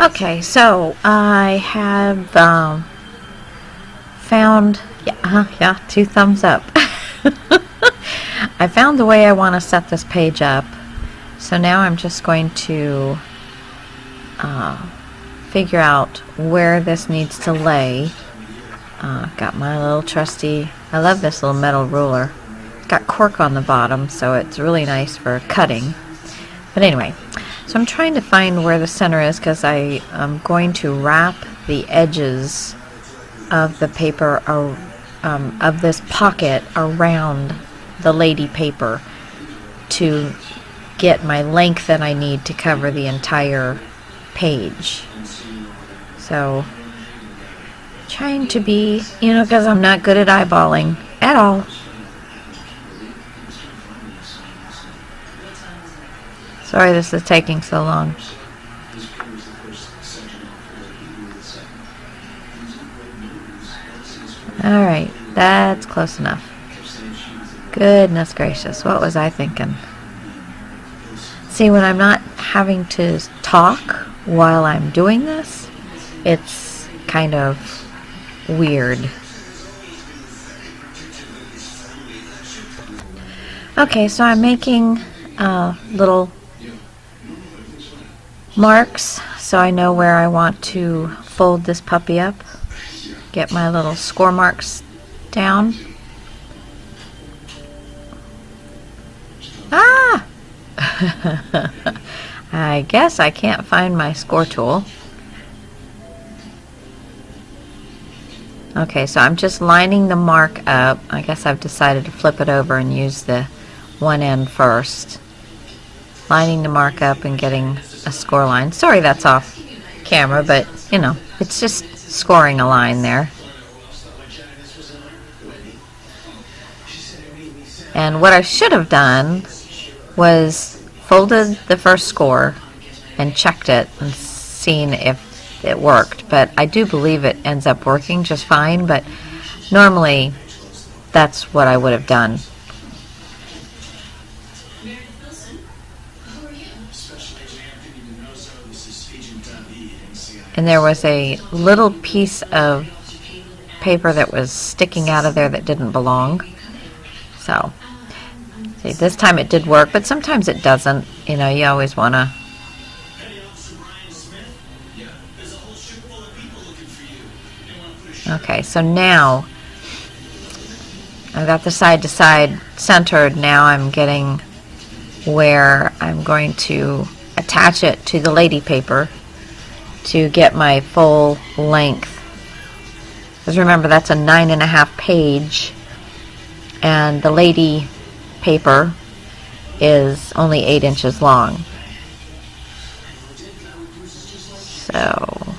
Okay, so I have found, yeah, 2 thumbs up. I found the way I want to set this page up. So now I'm just going to figure out where this needs to lay. Got my little trusty, I love this little metal ruler. It's got cork on the bottom, so it's really nice for cutting. But anyway, so I'm trying to find where the center is because I am going to wrap the edges of the paper, of this pocket around the lady paper to get my length that I need to cover the entire page. So, trying to be, because I'm not good at eyeballing at all. Sorry this is taking so long. Alright, that's close enough. Goodness gracious, what was I thinking? See, when I'm not having to talk while I'm doing this, it's kind of weird. Okay, so I'm making little marks so I know where I want to fold this puppy up. Get my little score marks down. Ah! I guess I can't find my score tool. Okay, so I'm just lining the mark up. I guess I've decided to flip it over and use the one end first. Lining the mark up and getting a score line. Sorry that's off camera, but it's just scoring a line there. And what I should have done was folded the first score and checked it and seen if it worked, but I do believe it ends up working just fine, but normally that's what I would have done. And there was a little piece of paper that was sticking out of there that didn't belong. So, see, this time it did work, but sometimes it doesn't. You always want to. Okay, so now I've got the side to side centered. Now I'm getting where I'm going to attach it to the lady paper to get my full length. Because remember, that's a 9.5 page, and the lady paper is only 8 inches long. So,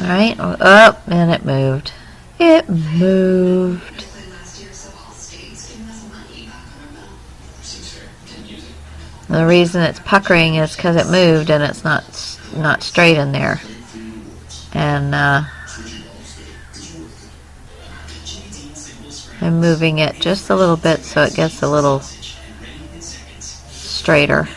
alright, oh, and it moved. It moved. The reason it's puckering is because it moved and it's not straight in there. And I'm moving it just a little bit so it gets a little straighter.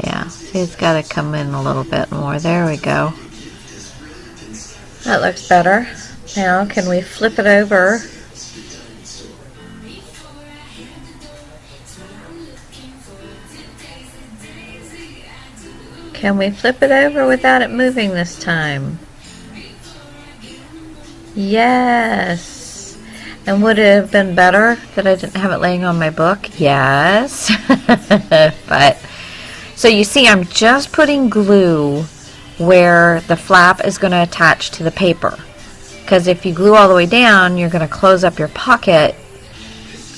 Yeah, see, it's got to come in a little bit more. There we go. That looks better. Now, can we flip it over? Can we flip it over without it moving this time? Yes. And would it have been better that I didn't have it laying on my book? Yes. But, so you see, I'm just putting glue where the flap is going to attach to the paper. Because if you glue all the way down, you're going to close up your pocket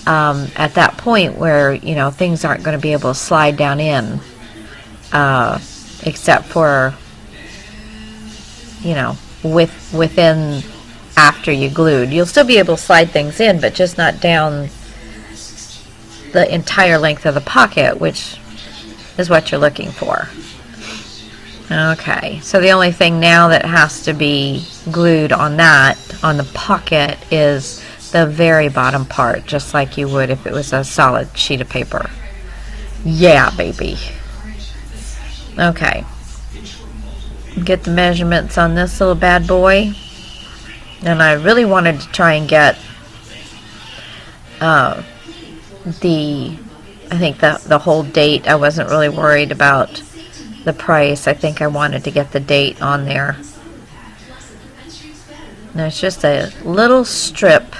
at that point where, things aren't going to be able to slide down in. Except for, within after you glued. You'll still be able to slide things in, but just not down the entire length of the pocket, which is what you're looking for. Okay, so the only thing now that has to be glued on that, on the pocket, is the very bottom part, just like you would if it was a solid sheet of paper. Yeah, baby. Okay. Get the measurements on this little bad boy. And I really wanted to try and get I think the whole date. I wasn't really worried about the price. I think I wanted to get the date on there. Now it's just a little strip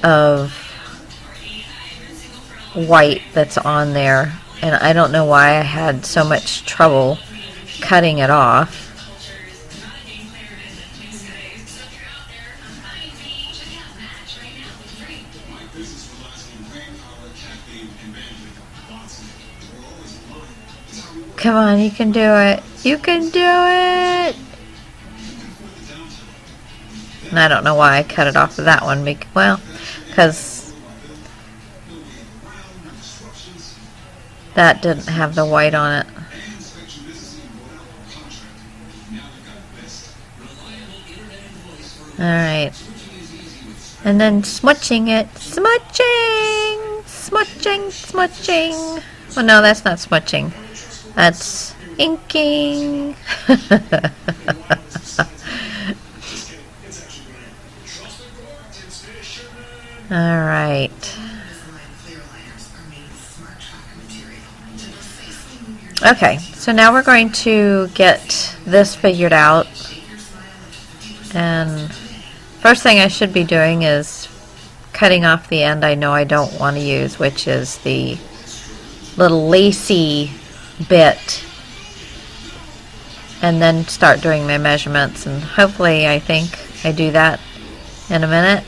of white that's on there, and I don't know why I had so much trouble cutting it off. Come on, you can do it. You can do it. And I don't know why I cut it off of that one. Well, because that didn't have the white on it. Alright. And then smudging it. Smudging! Smudging, smudging. Well, no, that's not smudging. That's inking. Alright. Okay, so now we're going to get this figured out. And first thing I should be doing is cutting off the end I know I don't want to use, which is the little lacy bit, and then start doing my measurements. And hopefully I think I do that in a minute,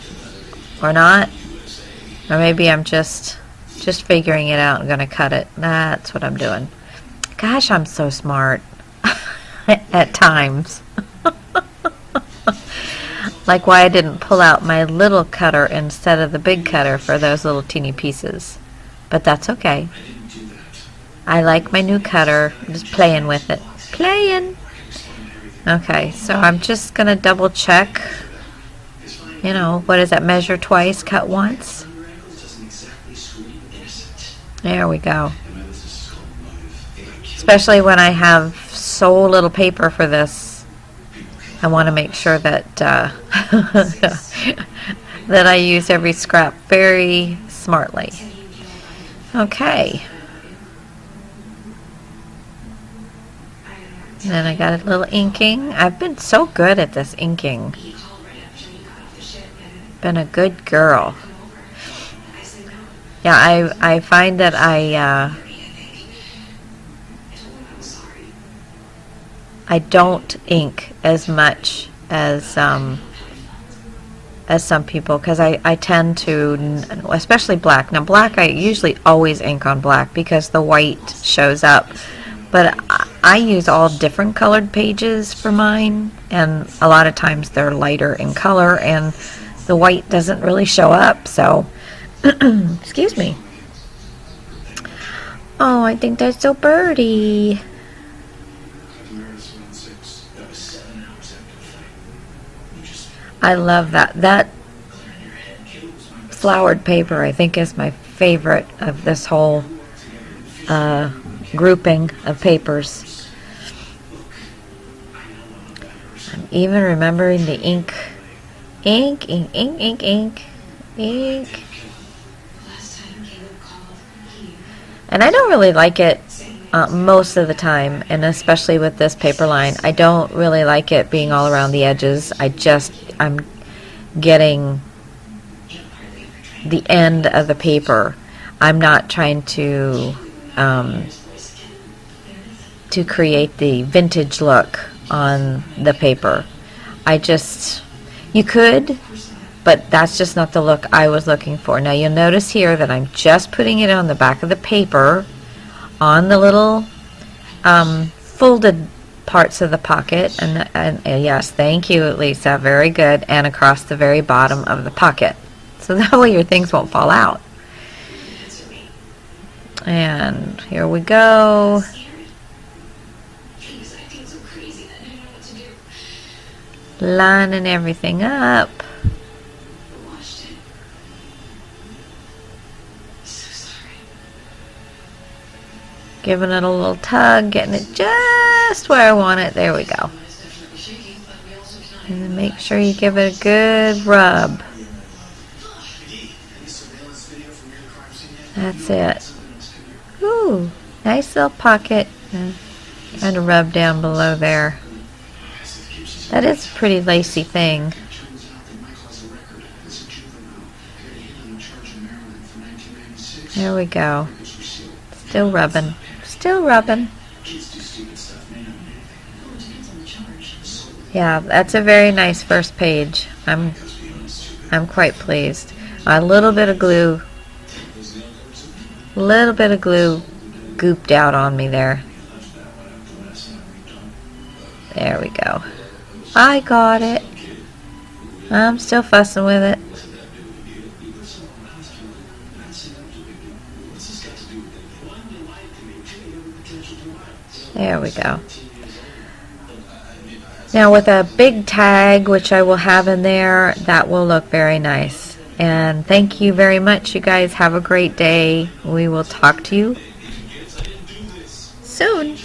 or not, or maybe I'm just figuring it out and gonna cut it. That's what I'm doing. Gosh, I'm so smart at times. Like why I didn't pull out my little cutter instead of the big cutter for those little teeny pieces, but that's okay. I like my new cutter. I'm just playing with it. Playing! Okay, so I'm just going to double check. You know, what is that? Measure twice, cut once. There we go. Especially when I have so little paper for this, I want to make sure that that I use every scrap very smartly. Okay. And then I got a little inking. I've been so good at this inking. Been a good girl. Yeah, I find that I don't ink as much as some people, because I tend to, especially black. Now black, I usually always ink on black because the white shows up. But I use all different colored pages for mine, and a lot of times they're lighter in color and the white doesn't really show up, so excuse me. Oh, I think that's so birdie. I love that. That flowered paper, I think, is my favorite of this whole grouping of papers. I'm even remembering the ink. Ink. And I don't really like it most of the time, and especially with this paper line, I don't really like it being all around the edges. I'm getting the end of the paper. I'm not trying to create the vintage look on the paper. You could, but that's just not the look I was looking for. Now you'll notice here that I'm just putting it on the back of the paper, on the little folded parts of the pocket, and yes, thank you, Lisa, very good, and across the very bottom of the pocket, so that way your things won't fall out. And here we go. lining everything up. Giving it a little tug, getting it just where I want it. There we go. And then make sure you give it a good rub. That's it. Ooh, nice little pocket. Kind of rub down below there. That is a pretty lacy thing. There we go. Still rubbing. Still rubbing. Yeah, that's a very nice first page. I'm quite pleased. A little bit of glue gooped out on me there. There we go. I got it. I'm still fussing with it. There we go. Now with a big tag, which I will have in there, that will look very nice. And thank you very much, you guys. Have a great day. We will talk to you soon.